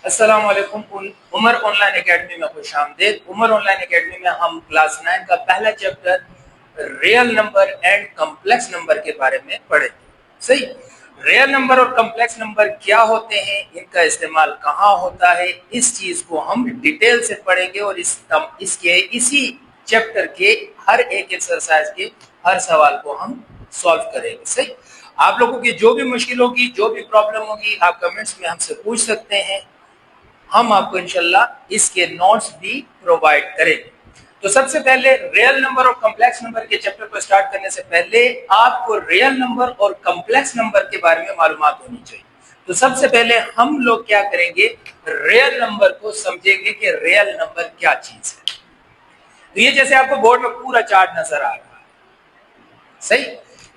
अस्सलाम वालेकुम। Umar online academy में खुश आमदीद। उमर ऑनलाइन एकेडमी में हम क्लास 9 का पहला chapter real number and complex number के बारे में पढ़ेंगे। सही, रियल नंबर और कॉम्प्लेक्स नंबर क्या होते हैं, इनका इस्तेमाल कहाँ होता है, इस चीज को हम डिटेल से पढ़ेंगे और इसी चैप्टर के हर एक एक्सरसाइज के हर सवाल को हम सॉल्व करेंगे। सही, आप लोगों की जो भी मुश्किल होगी, जो भी प्रॉब्लम होगी, आप कमेंट्स में हमसे पूछ सकते हैं। हम आपको इंशाल्लाह इसके नोट्स भी प्रोवाइड करेंगे। तो सबसे पहले रियल नंबर और कॉम्प्लेक्स नंबर के चैप्टर को स्टार्ट करने से पहले आपको रियल नंबर और कॉम्प्लेक्स नंबर के बारे में मालूमात होनी चाहिए। तो सबसे पहले हम लोग क्या करेंगे, रियल नंबर को समझेंगे कि रियल नंबर क्या चीज है। तो ये जैसे आपको बोर्ड में पूरा चार्ट नजर आ रहा है, सही।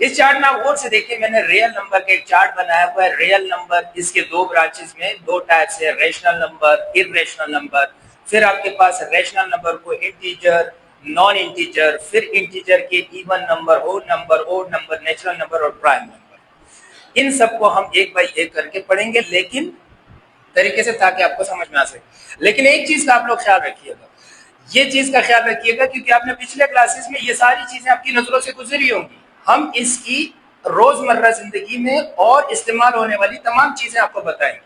इस चार्ट में आप गौर से देखिए, मैंने रियल नंबर का एक चार्ट बनाया हुआ है। रियल नंबर, इसके दो ब्रांचेस में दो टाइप्स है, रेशनल नंबर, इररेशनल नंबर। फिर आपके पास रेशनल नंबर को इंटीजर, नॉन इंटीजर, फिर इंटीजर के even number, odd number, natural number और प्राइम नंबर। इन सबको हम एक बाय एक करके पढ़ेंगे, लेकिन तरीके से, ताकि आपको समझ में आ सके। लेकिन एक चीज का आप लोग ख्याल रखिएगा, ये चीज का ख्याल रखिएगा, क्योंकि आपने पिछले क्लासेस में ये सारी चीजें आपकी नजरों से गुजरी होंगी। हम इसकी रोजमर्रा जिंदगी में और इस्तेमाल होने वाली तमाम चीजें आपको बताएंगे।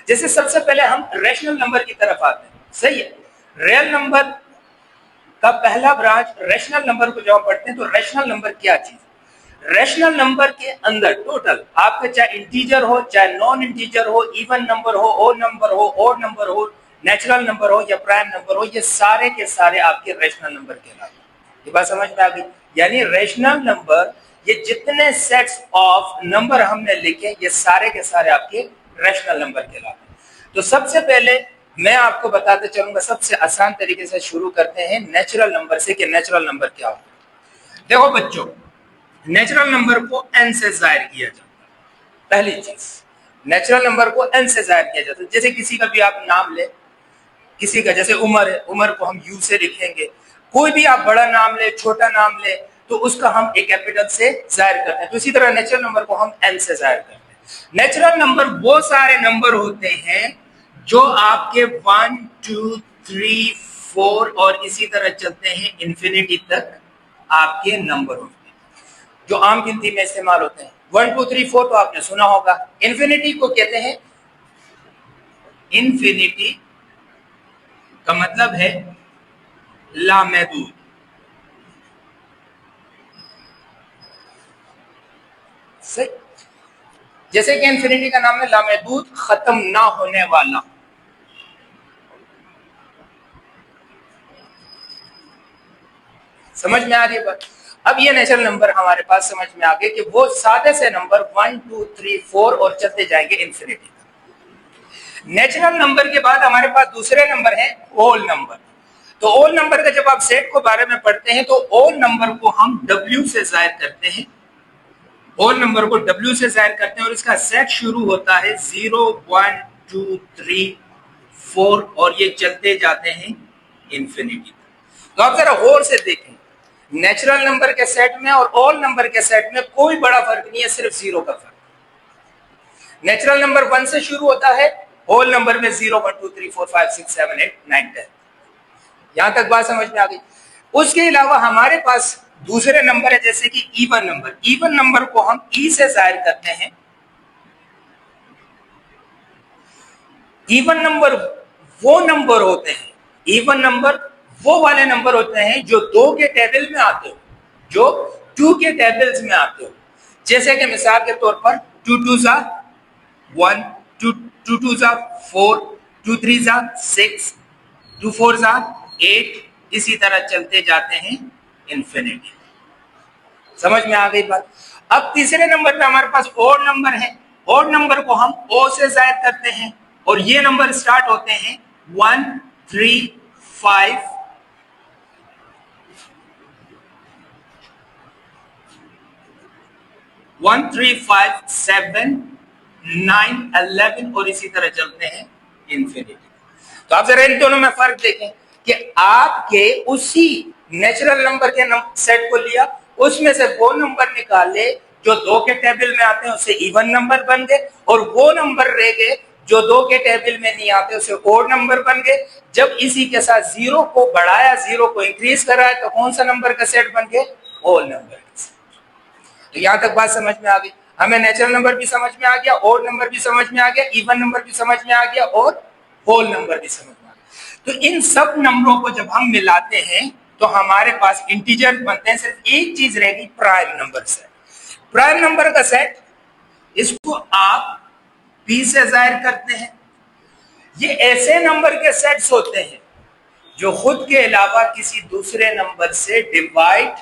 जैसे सबसे पहले हम रेशनल नंबर की तरफ आते हैं। सही है, रियल नंबर का पहला ब्रांच रेशनल नंबर को जब हम पढ़ते हैं तो रेशनल नंबर क्या चीज है। रेशनल नंबर के अंदर टोटल आपका चाहे इंटीजर हो, चाहे नॉन इंटीजर हो, इवन नंबर हो, ओड नंबर हो, नेचुरल नंबर हो या प्राइम नंबर हो, ये सारे के सारे आपके रेशनल नंबर कहलाते हैं। ये बात समझ में आ गई? यानी रेशनल नंबर, ये जितने सेट्स ऑफ नंबर हमने लिखे, ये सारे के सारे आपके रेशनल नंबर कहलाते हैं। तो सबसे पहले मैं आपको बताते चलूंगा, सबसे आसान तरीके से शुरू करते हैं नेचुरल नंबर से कि नेचुरल नंबर क्या होता है। देखो बच्चों, नेचुरल नंबर को n से जाहिर किया जाता है। पहली चीज, नेचुरल नंबर को n से जाहिर किया जाता है। जैसे किसी का भी आप नाम ले, किसी का जैसे उमर है, उमर को हम यू से लिखेंगे। कोई भी आप बड़ा नाम ले, छोटा नाम ले, तो उसका हम एक कैपिटल से जाहिर करते हैं। तो इसी तरह नेचुरल नंबर को हम n से जाहिर करते हैं। नेचुरल नंबर वो सारे नंबर होते हैं जो आपके 1 2 3 4 और इसी तरह चलते हैं इंफिनिटी तक आपके नंबर होते हैं, जो आम गिनती में इस्तेमाल होते हैं। 1 2 3 4 तो आपने सुना होगा। इंफिनिटी को कहते हैं, इंफिनिटी का मतलब है लामहदूद। सही, जैसे कि इंफिनिटी का नाम है लामहदूद, खत्म ना होने वाला। समझ में आ रही है बात? अब ये नेचुरल नंबर हमारे पास समझ में आ गए कि वो सादे से नंबर 1 2 3 4 और चलते जाएंगे इंफिनिटी। नेचुरल नंबर के बाद हमारे पास दूसरे नंबर है होल नंबर। तो होल नंबर का जब आप सेट को बारे में पढ़ते हैं तो होल नंबर को हम W से जाहिर करते हैं। होल नंबर को W से जाहिर करते हैं और इसका सेट शुरू होता है 0 1 2 3 4 और ये चलते जाते हैं इंफिनिटी। तो आप जरा गौर से देखें, नेचुरल नंबर के सेट में और होल नंबर के सेट में कोई बड़ा फर्क नहीं है, सिर्फ 0 का फर्क। नेचुरल नंबर 1 से शुरू होता है, होल नंबर में 0 1 2 3 4 5 6 7 8 9 10। यहां तक बात समझ में आ गई? उसके अलावा हमारे पास दूसरे नंबर है, जैसे कि इवन नंबर। इवन नंबर को हम ई से जाहिर करते हैं। इवन नंबर वो नंबर होते हैं, इवन नंबर वो वाले नंबर होते हैं जो 2 के टेबल में आते हो, जो 2 के टेबल्स में आते हो। जैसे कि मिसाल के तौर पर 2 2 जा 1, 2 2 जा 4, 2 3 जा 6, 2 4 जा 8, इसी तरह चलते जाते हैं इंफिनिटी। समझ में आ गई बात? अब तीसरे नंबर पे हमारे पास ओड नंबर है। ओड नंबर को हम ओ से जाहिर करते हैं और ये नंबर स्टार्ट होते हैं 1 3 5 1 3 5 7 9 11 और इसी तरह चलते हैं इंफिनिटी। तो आप जरा इन दोनों में फर्क देखें कि आपके उसी नेचुरल नंबर के सेट को लिया, उसमें से वो नंबर निकाले जो 2 के टेबल में आते हैं, उससे इवन नंबर बन गए, और वो नंबर रह गए जो 2 के टेबल में नहीं आते उसे ओड नंबर बन गए। जब इसी के साथ 0 को बढ़ाया, 0 को इंक्रीज कराया तो कौन सा नंबर का सेट बन गए? होल नंबर का सेट। तो यहां तक बात समझ में आ गई। हमें नेचुरल नंबर भी समझ में आ गया, ओड नंबर भी समझ में आ गया, इवन नंबर भी समझ में आ गया और होल नंबर भी समझ में आ गया। तो इन सब नंबरों को जब हम मिलाते हैं तो हमारे पास इंटीजर बनते हैं। सिर्फ एक चीज रहेगी, prime number set. Prime number का सेट, इसको आप P से जाहिर करते हैं। ये ऐसे नंबर के सेट्स होते हैं जो खुद के अलावा किसी दूसरे नंबर से डिवाइड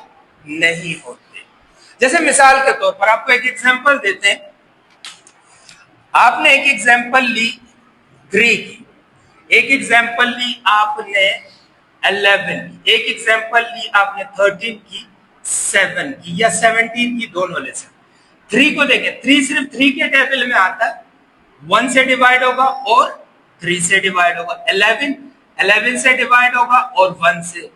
नहीं होते। जैसे मिसाल के तौर पर आपको एक एग्जांपल देते हैं। आपने एक एग्जांपल ली 3 की, एक एग्जांपल ली आपने 11 की, एक एग्जांपल ली आपने 13 की, 7 की या 17 की, दोनों ले सकते। 3 को देखें, 3 सिर्फ 3 के टेबल में आता है, 1 से डिवाइड होगा और 3 से डिवाइड होगा। 11 से डिवाइड होगा और 1 से।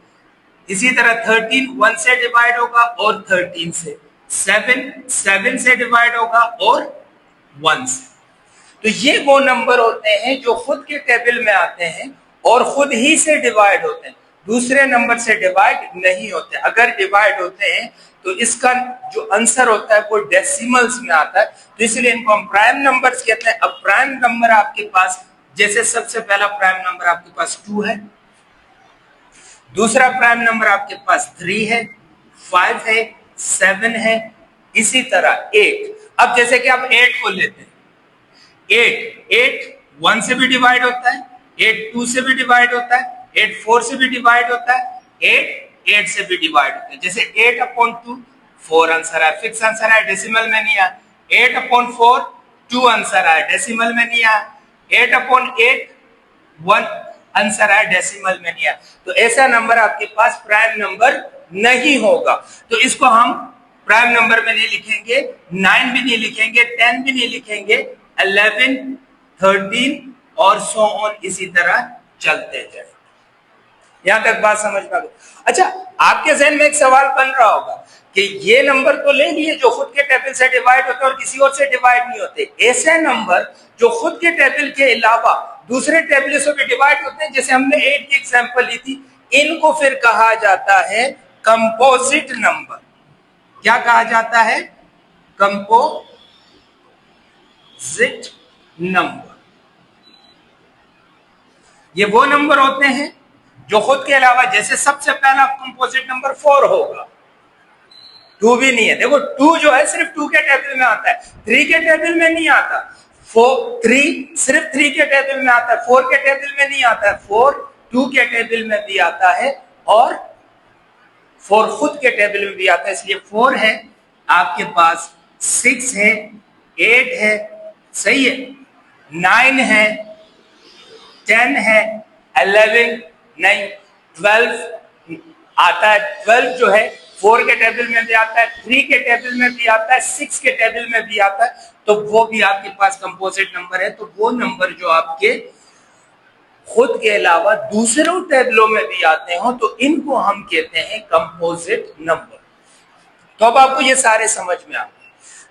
इसी तरह 13 1 से डिवाइड होगा और 13 से। 7 से डिवाइड होगा और 1 से। तो ये वो नंबर होते हैं जो खुद के टेबल में आते हैं और खुद ही से डिवाइड होते हैं, दूसरे नंबर से डिवाइड नहीं होते। अगर डिवाइड होते हैं तो इसका जो आंसर होता है वो डेसिमल्स में आता है, तो इसलिए इनको हम प्राइम नंबर्स कहते हैं। अब प्राइम नंबर आपके पास, जैसे सबसे पहला प्राइम नंबर आपके पास 2 है, दूसरा प्राइम नंबर आपके पास 3 है, 5 है, 7 है, इसी तरह 8। अब जैसे कि आप 8 को लेते हैं, 8 1 से भी डिवाइड होता है, 8 2 से भी डिवाइड होता है, 8 4 से भी डिवाइड होता है, 8 से भी डिवाइड होता है। जैसे 8/2 4 आंसर है, फिक्स आंसर है, डेसिमल में नहीं आया। 8/4 2 आंसर है, डेसिमल में नहीं आया। 8/8 1 आंसर है, डेसिमल में नहीं आया। तो ऐसा नंबर आपके पास प्राइम नंबर नहीं होगा। तो इसको हम प्राइम नंबर में नहीं लिखेंगे, 9 भी नहीं लिखेंगे, 10 भी नहीं लिखेंगे, 11 13 और सो ऑन, इसी तरह चलते जाए। यहां तक बात समझ में आ गई। अच्छा, आपके जहन में एक सवाल बन रहा होगा कि ये नंबर तो ले लिए जो खुद के टेबल से डिवाइड होते हैं और किसी और से डिवाइड नहीं होते, ऐसे नंबर जो खुद के टेबल के अलावा दूसरे टेबल से भी डिवाइड होते हैं, जैसे हमने 8 की एग्जांपल ली थी, इनको फिर कहा जाता है कंपोजिट नंबर। क्या कहा जाता है? Composite number. ये वो नंबर होते हैं जो खुद के अलावा, जैसे सबसे पहला कंपोजिट नंबर 4 होगा, 2 भी नहीं है। देखो 2 जो है सिर्फ 2 के टेबल में आता है, 3 के टेबल में नहीं आता। 3 सिर्फ 3 के टेबल में आता है, 4 के टेबल में नहीं आता है। 4 2 के टेबल में भी आता है और 4 खुद के टेबल में भी आता है, इसलिए 4 है आपके पास, 6 है, 8 है, सही है, 9 है, 10 है, 11 नहीं, 12 आता है। 12 जो है 4 के टेबल में भी आता है, 3 के टेबल में भी आता है, 6 के टेबल में भी आता है, तो वो भी आपके पास कंपोजिट नंबर है। तो वो नंबर जो आपके खुद के अलावा दूसरों टेबलों में भी आते हो तो इनको हम कहते हैं कंपोजिट नंबर। तो अब आपको ये सारे समझ में आ गए।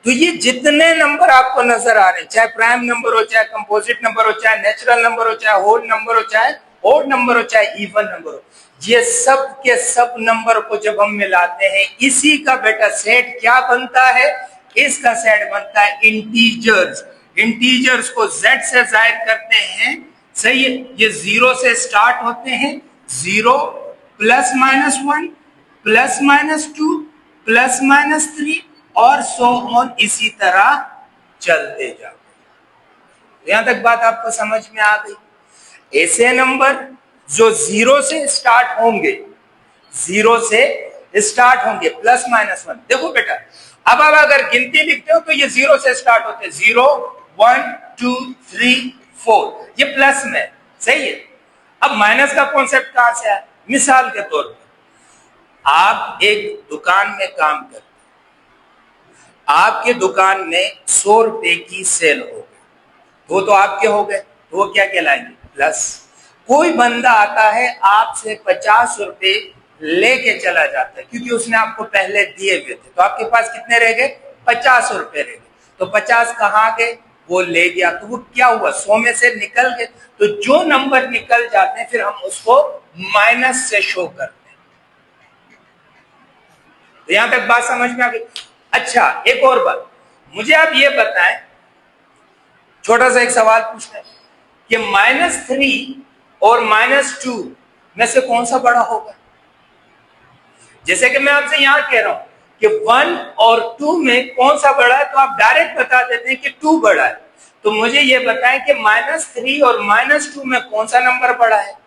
तो ये जितने नंबर आपको नजर आ रहे हैं, चाहे प्राइम नंबर हो, चाहे कंपोजिट नंबर हो, चाहे नेचुरल नंबर हो, चाहे होल नंबर हो, चाहे ओड नंबर हो, चाहे इवन नंबर हो, ये सब के सब नंबर को जब हम मिलाते हैं, इसी का बेटा सेट क्या बनता है? इसका सेट बनता है इंटीजर्स। इंटीजर्स को z से जाहिर करते हैं, सही है। ये 0 से स्टार्ट होते हैं, 0 +-1 +-2 +-3 और सो ऑन, इसी तरह चलते जाओ। यहां तक बात आपको समझ में आ गई। ऐसे नंबर जो 0 से स्टार्ट होंगे, 0 से स्टार्ट होंगे, +-1। देखो बेटा, अब आप अगर गिनती लिखते हो तो ये 0 से स्टार्ट होते हैं, 0 1 2 3 4, ये प्लस में, सही है। अब माइनस का कॉन्सेप्ट कहां से आया? मिसाल के तौर पर आप एक दुकान में काम करते, आपके दुकान में 100 रुपए की सेल हो गई, वो तो आपके हो गए, तो वो क्या कहलाएंगे? प्लस। कोई बंदा आता है आपसे 50 रुपए लेके चला जाता है, क्योंकि उसने आपको पहले दिए हुए थे, तो आपके पास कितने रह गए? 50 रुपए रह गए। तो 50 कहाँ गए? वो ले गया, तो वो क्या हुआ, 100 में से निकल गए। तो जो नंबर निकल जाते हैं फिर हम उसको माइनस से शो करते हैं। तो यहां तक बात समझ में आ गई। अच्छा, एक और बात, मुझे आप ये बताएं, छोटा सा एक सवाल पूछना है कि -3 और -2 में से कौन सा बड़ा होगा। जैसे कि मैं आपसे यहां कह रहा हूं कि 1 और 2 में कौन सा बड़ा है, तो आप डायरेक्ट बता देते हैं कि 2 बड़ा है। तो मुझे ये बताएं कि -3 और -2 में कौन सा नंबर बड़ा है।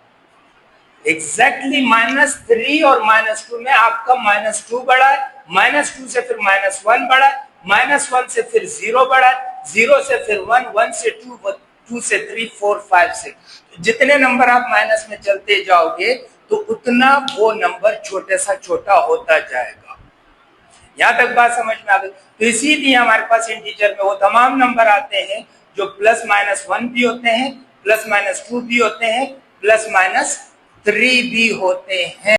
एग्जैक्टली -3 और -2 में आपका -2 बड़ा है, -2 से फिर -1 बड़ा है, -1 से फिर 0 बड़ा है, 0 से फिर 1, 1 से 2, 2 से 3, 4, 5, 6। जितने नंबर आप माइनस में चलते जाओगे तो उतना वो नंबर छोटे सा छोटा होता जाएगा। यहां तक बात समझ में आ गई। तो इसीलिए हमारे पास इंटीजर में वो तमाम नंबर आते हैं जो +-1 भी होते हैं, +-2 भी होते हैं, +-3 भी होते हैं।